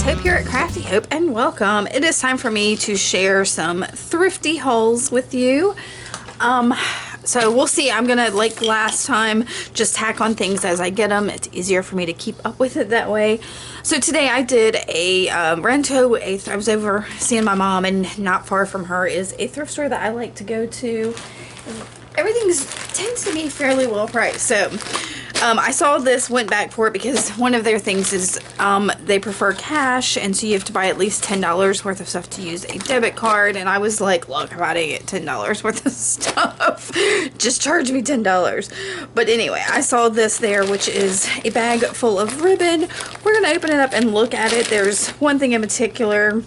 Hope here at Crafty Hope, and welcome. It is time for me to share some thrifty hauls with you. So we'll see. I'm gonna, like last time, just tack on things as I get them. It's easier for me to keep up with it that way. So today I did a I was over seeing my mom, and not far from her is a thrift store that I like to go to. Everything tends to be fairly well priced. So I saw this, went back for it because one of their things is they prefer cash, and so you have to buy at least $10 worth of stuff to use a debit card. And I was like, look, I'm about to get $10 worth of stuff. Just charge me $10. But anyway, I saw this there, which is a bag full of ribbon. We're going to open it up and look at it. There's one thing in particular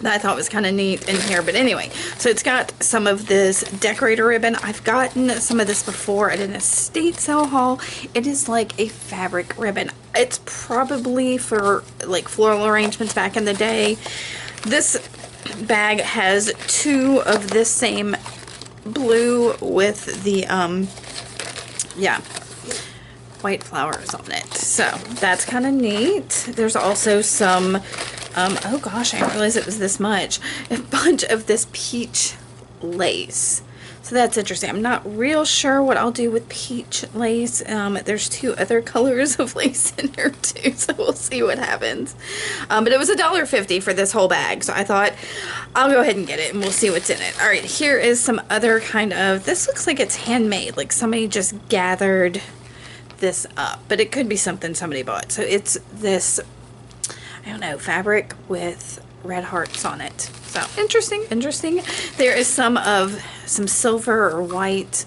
that I thought was kind of neat in here. But anyway, so it's got some of this decorator ribbon. I've gotten some of this before at an estate sale haul. It is like a fabric ribbon. It's probably for like floral arrangements back in the day. This bag has two of this same blue with the white flowers on it. So that's kind of neat. There's also some oh gosh, I didn't realize it was this much. A bunch of this peach lace. So that's interesting. I'm not real sure what I'll do with peach lace. There's two other colors of lace in there too, so we'll see what happens. But it was $1.50 for this whole bag, so I thought I'll go ahead and get it and we'll see what's in it. Alright, here is some other kind of, this looks like it's handmade, like somebody just gathered this up, but it could be something somebody bought. So it's this, I don't know, fabric with red hearts on it. So interesting. There is some silver or white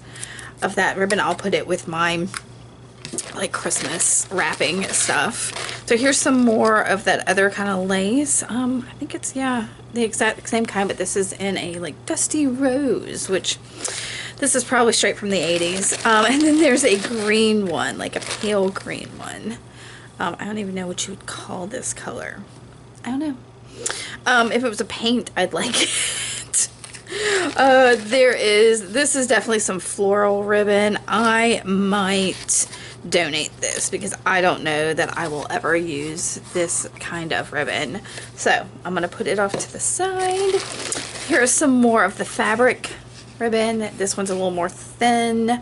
of that ribbon. I'll put it with my like Christmas wrapping stuff. So here's some more of that other kind of lace. I think it's, yeah, the exact same kind, but this is in a like dusty rose, which this is probably straight from the 80s. And then there's a green one, like a pale green one. I don't even know what you would call this color. I don't know. If it was a paint, I'd like it. This is definitely some floral ribbon. I might donate this because I don't know that I will ever use this kind of ribbon. So I'm going to put it off to the side. Here's some more of the fabric ribbon. This one's a little more thin,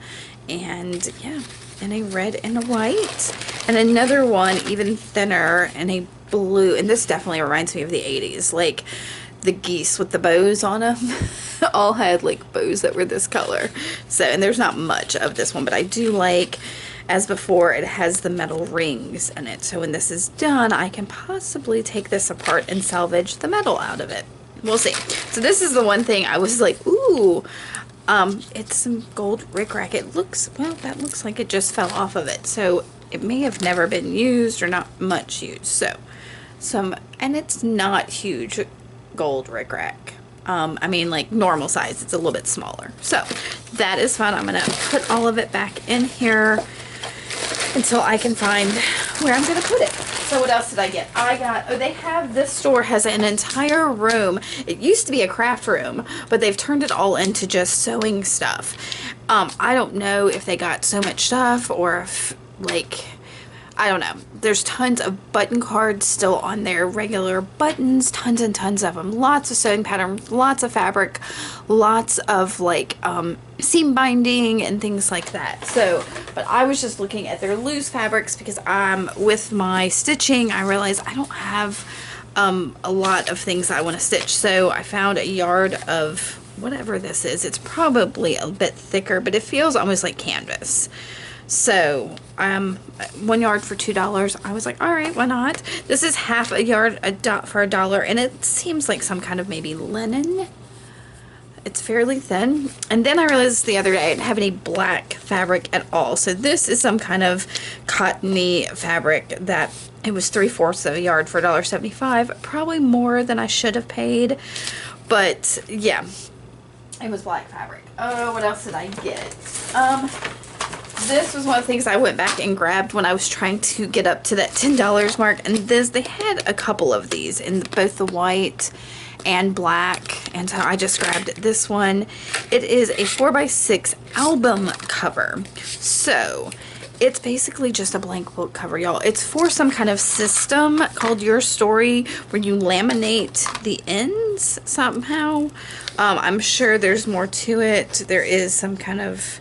and yeah, in a red and a white. And another one even thinner in a blue, and this definitely reminds me of the 80s, like the geese with the bows on them. All had like bows that were this color. So, and there's not much of this one, but I do like, as before, it has the metal rings in it. So when this is done, I can possibly take this apart and salvage the metal out of it. We'll see. So this is the one thing I was like, ooh, it's some gold rickrack. It looks, well, that looks like it just fell off of it. So it may have never been used or not much used. So and it's not huge gold rickrack. I mean, like normal size, it's a little bit smaller. So that is fun. I'm going to put all of it back in here until I can find where I'm going to put it. So what else did I get? I got, oh, they have, this store has an entire room. It used to be a craft room, but they've turned it all into just sewing stuff. I don't know if they got so much stuff or if, like, I don't know. There's tons of button cards still on there, regular buttons, tons and tons of them. Lots of sewing patterns, lots of fabric, lots of like seam binding and things like that. So, but I was just looking at their loose fabrics because with my stitching, I realized I don't have a lot of things I want to stitch. So I found a yard of whatever this is. It's probably a bit thicker, but it feels almost like canvas. So 1 yard for $2. I was like, all right, why not? This is half a yard for $1, and it seems like some kind of maybe linen. It's fairly thin. And then I realized the other day I didn't have any black fabric at all. So this is some kind of cottony fabric that it was 3/4 of a yard for $1.75. Probably more than I should have paid, but yeah, it was black fabric. Oh, what else did I get? This was one of the things I went back and grabbed when I was trying to get up to that $10 mark. And they had a couple of these in both the white and black. And so I just grabbed this one. It is a 4x6 album cover. So it's basically just a blank book cover, y'all. It's for some kind of system called Your Story, where you laminate the ends somehow. I'm sure there's more to it. There is some kind of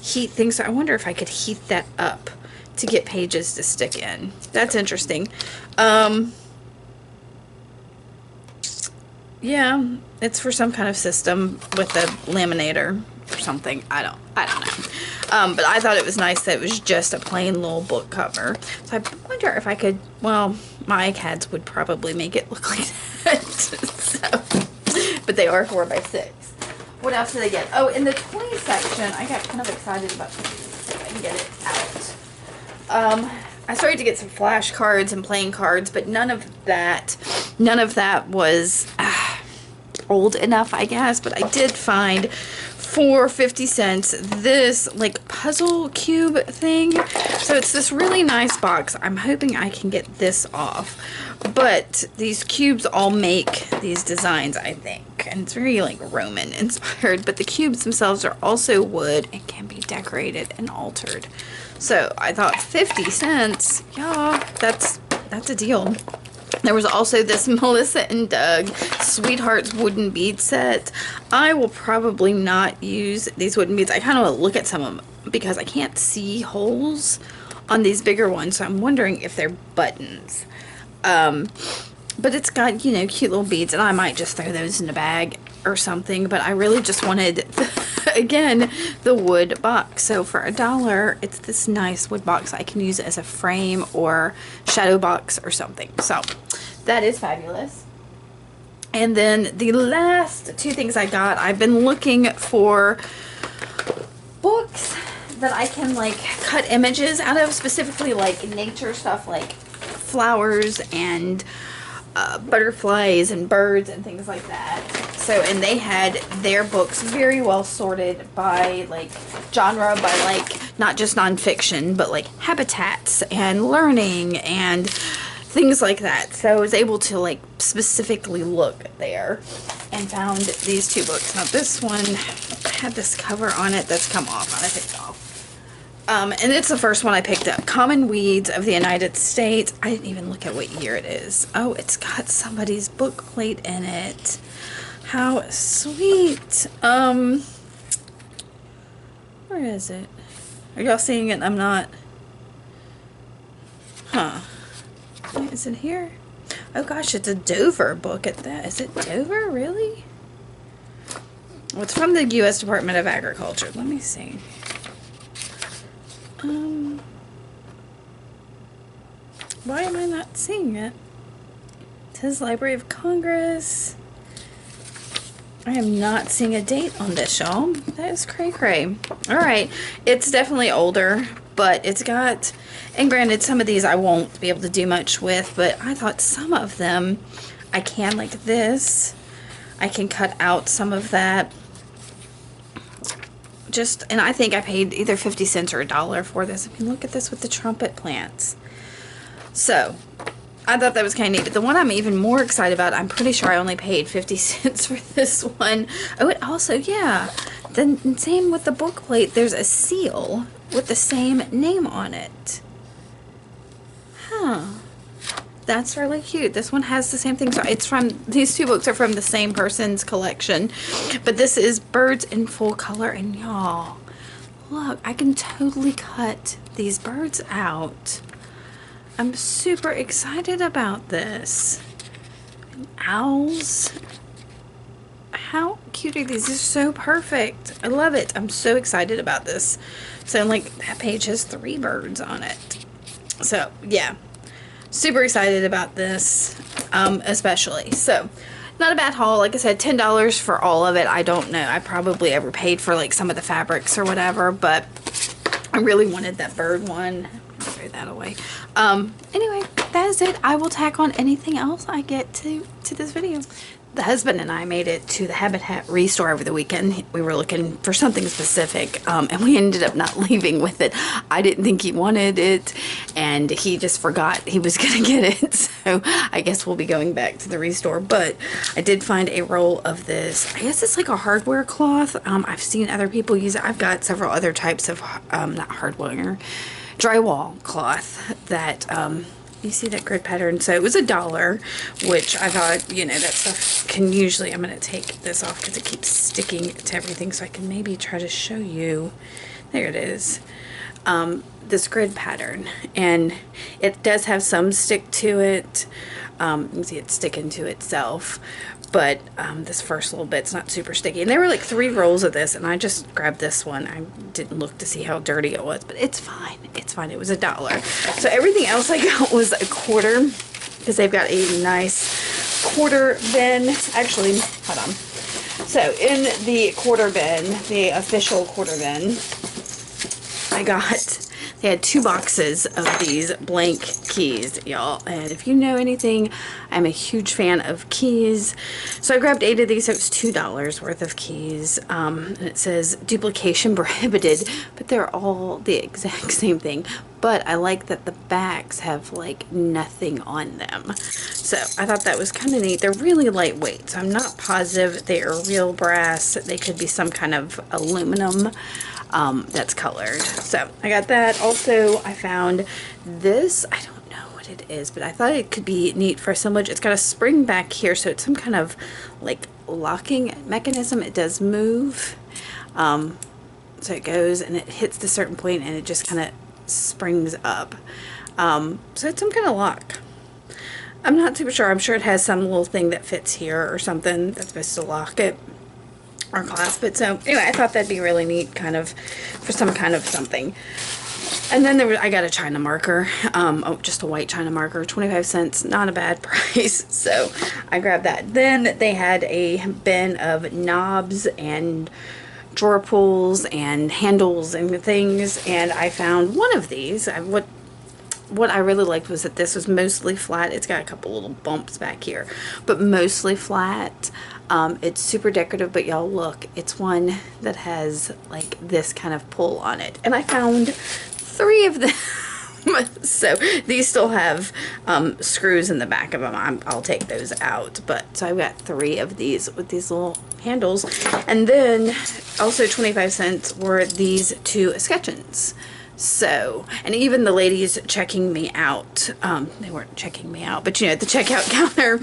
heat thing, so I wonder if I could heat that up to get pages to stick in. That's interesting. Yeah, it's for some kind of system with a laminator or something. I don't know. But I thought it was nice that it was just a plain little book cover. So I wonder if I could, well, my iCads would probably make it look like that. So, but they are 4x6. What else did I get? Oh, in the toy section, I got kind of excited about this. If I can get it out. I started to get some flashcards and playing cards, but none of that was old enough, I guess. But I did find for 50 cents this like puzzle cube thing. So it's this really nice box. I'm hoping I can get this off. But these cubes all make these designs, I think. And it's very like Roman inspired. But the cubes themselves are also wood and can be decorated and altered. So I thought 50 cents, yeah, that's a deal. There was also this Melissa and Doug Sweethearts wooden bead set. I will probably not use these wooden beads. I kind of look at some of them because I can't see holes on these bigger ones. So I'm wondering if they're buttons. But it's got, you know, cute little beads, and I might just throw those in a bag or something. But I really just wanted, again, the wood box. So for $1, it's this nice wood box. I can use it as a frame or shadow box or something. So that is fabulous. And then the last two things I got, I've been looking for books that I can like cut images out of, specifically like nature stuff like flowers and butterflies and birds and things like that. So, and they had their books very well sorted by like genre, by like not just nonfiction, but like habitats and learning and things like that. So I was able to like specifically look there and found these two books. Now this one had this cover on it that's come off. I picked off. And it's the first one I picked up. Common Weeds of the United States. I didn't even look at what year it is. Oh, it's got somebody's book plate in it. How sweet. Where is it? Are y'all seeing it? I'm not. Huh. Is it here? Oh gosh, it's a Dover book at that. Is it Dover? Really? Well, it's from the U.S. Department of Agriculture. Let me see. Why am I not seeing it? It says Library of Congress. I am not seeing a date on this, y'all. That is cray-cray. Alright, it's definitely older, but it's got, and granted, some of these I won't be able to do much with, but I thought some of them I can, like this. I can cut out some of that. Just, and I think I paid either 50 cents or $1 for this. I mean, look at this with the trumpet plants. So, I thought that was kind of neat. But the one I'm even more excited about, I'm pretty sure I only paid 50 cents for this one. Oh, it also, yeah, the same with the book plate. There's a seal with the same name on it. Huh. That's really cute. This one has the same thing. So it's from, these two books are from the same person's collection. But this is Birds in Full Color. And y'all, look, I can totally cut these birds out. I'm super excited about this. And owls. How cute are these? These are so perfect. I love it. I'm so excited about this. So like that page has 3 birds on it. So yeah. Super excited about this, especially. So, not a bad haul. Like I said, $10 for all of it. I don't know. I probably overpaid for like some of the fabrics or whatever, but I really wanted that bird one. Throw that away. Anyway, that is it. I will tack on anything else I get to this video. The husband and I made it to the Habitat Restore over the weekend. We were looking for something specific, and we ended up not leaving with it. I didn't think he wanted it, and he just forgot he was going to get it. So I guess we'll be going back to the Restore. But I did find a roll of this. I guess it's like a hardware cloth. I've seen other people use it. I've got several other types of, not hardware, drywall cloth that, you see that grid pattern? So it was $1, which I thought, you know, that stuff can usually, I'm going to take this off because it keeps sticking to everything, so I can maybe try to show you. There it is. This grid pattern, and it does have some stick to it. You can see it's sticking to itself, but this first little bit's not super sticky. And there were like 3 rolls of this, and I just grabbed this one. I didn't look to see how dirty it was, but it's fine. It's fine. It was $1. So everything else I got was $0.25, because they've got a nice quarter bin. Actually, hold on. So in the quarter bin, the official quarter bin, they had 2 boxes of these blank keys, y'all. And if you know anything, I'm a huge fan of keys. So I grabbed 8 of these, so it was $2 worth of keys. And it says duplication prohibited, but they're all the exact same thing. But I like that the backs have like nothing on them. So I thought that was kind of neat. They're really lightweight, so I'm not positive they are real brass. They could be some kind of aluminum. That's colored. So I got that. Also, I found this. I don't know what it is, but I thought it could be neat for assemblage. It's got a spring back here, so it's some kind of like locking mechanism. It does move. So it goes and it hits the certain point and it just kind of springs up. So it's some kind of lock. I'm not super sure. I'm sure it has some little thing that fits here or something that's supposed to lock it or clasp it. So anyway, I thought that'd be really neat, kind of for some kind of something. And then I got a China marker, just a white China marker, 25 cents, not a bad price. So I grabbed that. Then they had a bin of knobs and drawer pulls and handles and things, and I found one of these. What I really liked was that this was mostly flat. It's got a couple little bumps back here, but mostly flat. It's super decorative, but y'all look, it's one that has like this kind of pull on it, and I found 3 of them. So these still have screws in the back of them. I'll take those out, but so I've got 3 of these with these little handles. And then also 25 cents were these 2 escutcheons. So, and even the ladies checking me out, they weren't checking me out, but you know, at the checkout counter,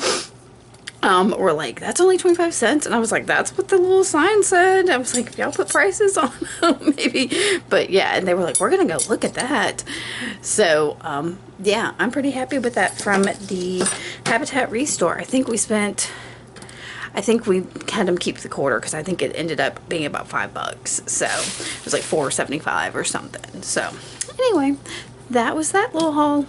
were like, that's only 25 cents. And I was like, that's what the little sign said. I was like, y'all put prices on them, maybe. But yeah, and they were like, we're going to go look at that. So, yeah, I'm pretty happy with that from the Habitat Restore. I think we had them keep the quarter because I think it ended up being about $5. So it was like $4.75 or something. So anyway, that was that little haul.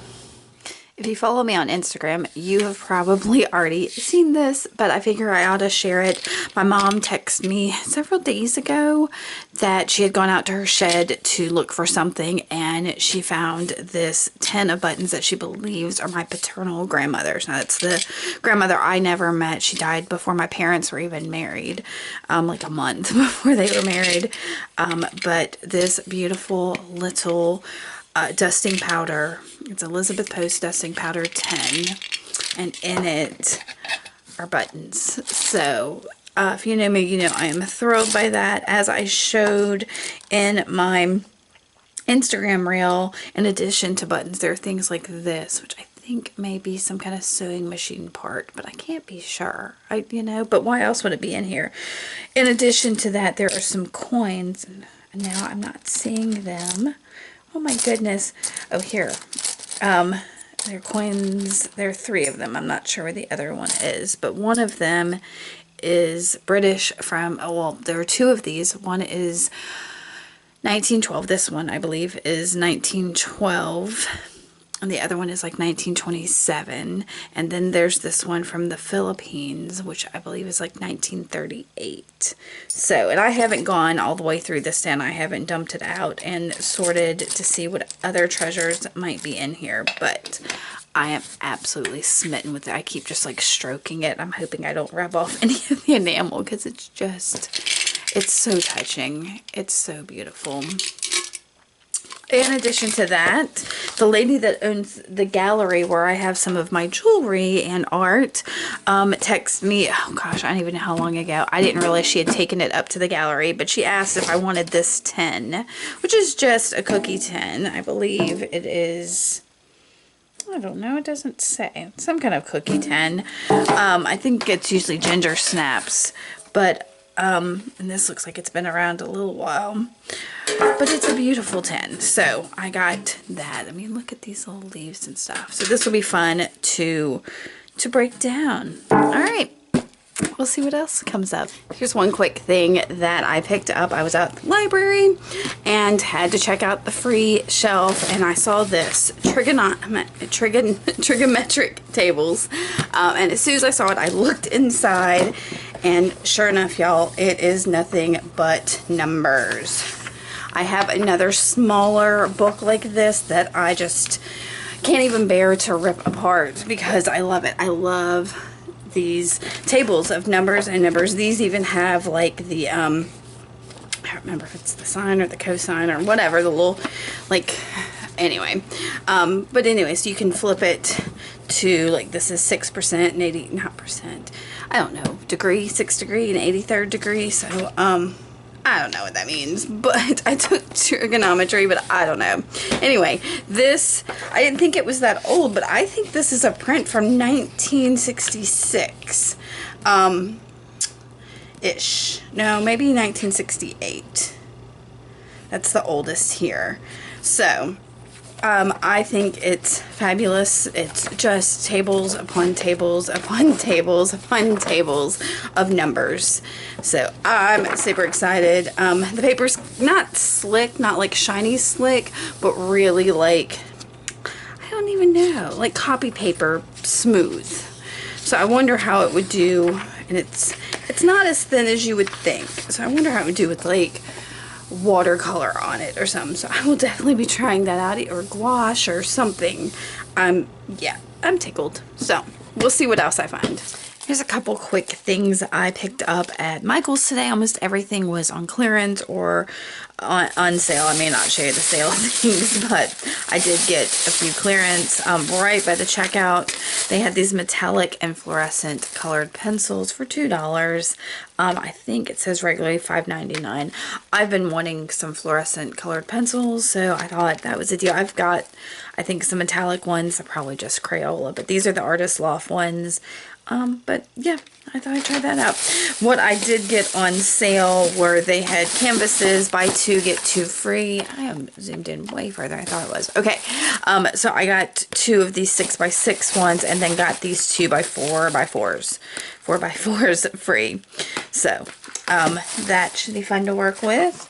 If you follow me on Instagram, you have probably already seen this, but I figure I ought to share it. My mom texted me several days ago that she had gone out to her shed to look for something, and she found this tin of buttons that she believes are my paternal grandmother's. Now, it's the grandmother I never met. She died before my parents were even married, like a month before they were married. But this beautiful little dusting powder. It's Elizabeth Post dusting powder 10, and in it are buttons. So if you know me, you know I am thrilled by that. As I showed in my Instagram reel, in addition to buttons, there are things like this, which I think may be some kind of sewing machine part, but I can't be sure. But why else would it be in here? In addition to that, there are some coins, and now I'm not seeing them. Oh my goodness. Oh, here. They're coins. There are 3 of them. I'm not sure where the other one is, but one of them is British from, well, there are 2 of these. One is 1912. This one, I believe, is 1912. And the other one is like 1927. And then there's this one from the Philippines, which I believe is like 1938. So, and I haven't gone all the way through this den. I haven't dumped it out and sorted to see what other treasures might be in here. But I am absolutely smitten with it. I keep just like stroking it. I'm hoping I don't rub off any of the enamel because it's just, it's so touching. It's so beautiful. In addition to that, the lady that owns the gallery where I have some of my jewelry and art texted me, oh gosh, I don't even know how long ago. I didn't realize she had taken it up to the gallery, but she asked if I wanted this tin, which is just a cookie tin. I believe it is, I don't know, it doesn't say. Some kind of cookie tin. I think it's usually ginger snaps, but and this looks like it's been around a little while, but it's a beautiful tin. So I got that. I mean, look at these little leaves and stuff. So this will be fun to break down. All right, we'll see what else comes up. Here's one quick thing that I picked up. I was at the library and had to check out the free shelf, and I saw this trigonometric tables, and as soon as I saw it, I looked inside, and sure enough, y'all, it is nothing but numbers. I have another smaller book like this that I just can't even bear to rip apart because I love it. I love these tables of numbers and numbers. These even have like the I don't remember if it's the sine or the cosine or whatever, the little, like, anyway, but anyway, so you can flip it to, like, this is 6% and 80, not percent, I don't know, degree, 6th degree and 83rd degree. So I don't know what that means, but I took trigonometry, but I don't know. Anyway, this, I didn't think it was that old, but I think this is a print from 1966 ish. No, maybe 1968. That's the oldest here. So I think it's fabulous. It's just tables upon tables upon tables upon tables of numbers. So I'm super excited. The paper's not slick, not like shiny slick, but really like, I don't even know, like copy paper smooth. So I wonder how it would do, and it's not as thin as you would think. So I wonder how it would do with like watercolor on it or something. So I will definitely be trying that out, or gouache or something. Yeah, I'm tickled. So we'll see what else I find. Here's a couple quick things I picked up at Michael's today. Almost everything was on clearance or on sale. I may not show you the sale things, but I did get a few clearance. Right by the checkout, they had these metallic and fluorescent colored pencils for $2. I think it says regularly $5.99. I've been wanting some fluorescent colored pencils, so I thought that was a deal. I've got, I think, some metallic ones, probably just Crayola, but these are the Artist Loft ones. But yeah, I thought I'd try that out. What I did get on sale were they had canvases, buy two, get two free. I am zoomed in way further than I thought it was. Okay, so I got two of these 6x6 ones, and then got these 2x4x4s, 4x4s free. So, that should be fun to work with.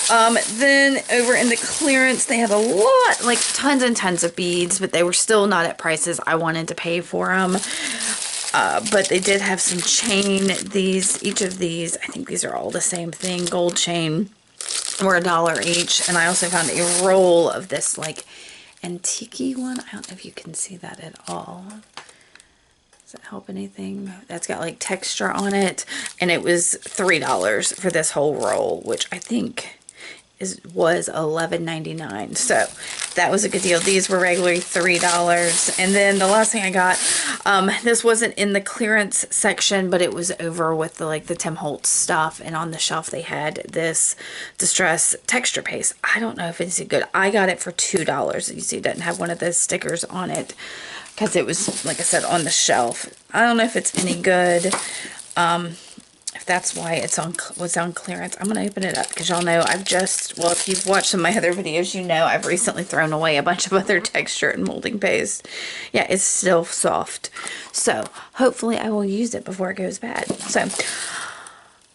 Then over in the clearance, they had a lot, like tons and tons of beads, but they were still not at prices I wanted to pay for them. But they did have some chain. Each of these, I think these are all the same thing, gold chain, were $1 each. And I also found a roll of this like antique one. I don't know if you can see that at all. Does that help anything? That's got like texture on it, and it was $3 for this whole roll, which I think was $11.99. So that was a good deal. These were regularly $3. And then the last thing I got, this wasn't in the clearance section, but it was over with the like the Tim Holtz stuff, and on the shelf they had this Distress texture paste. I don't know if it's good. I got it for $2. You see, it doesn't have one of those stickers on it because it was, like I said, on the shelf. I don't know if it's any good. If that's why it was on clearance. I'm going to open it up because y'all know I've just, well, if you've watched some of my other videos, you know I've recently thrown away a bunch of other texture and molding paste. Yeah, it's still soft. So hopefully I will use it before it goes bad. So,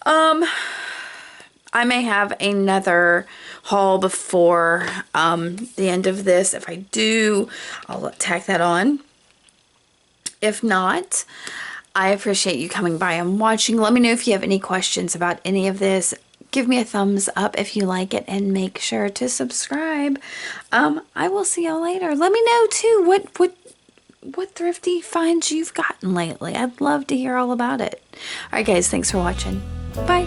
I may have another haul before the end of this. If I do, I'll tack that on. If not, I appreciate you coming by and watching. Let me know if you have any questions about any of this. Give me a thumbs up if you like it, and make sure to subscribe. I will see y'all later. Let me know too what thrifty finds you've gotten lately. I'd love to hear all about it. Alright guys, thanks for watching. Bye.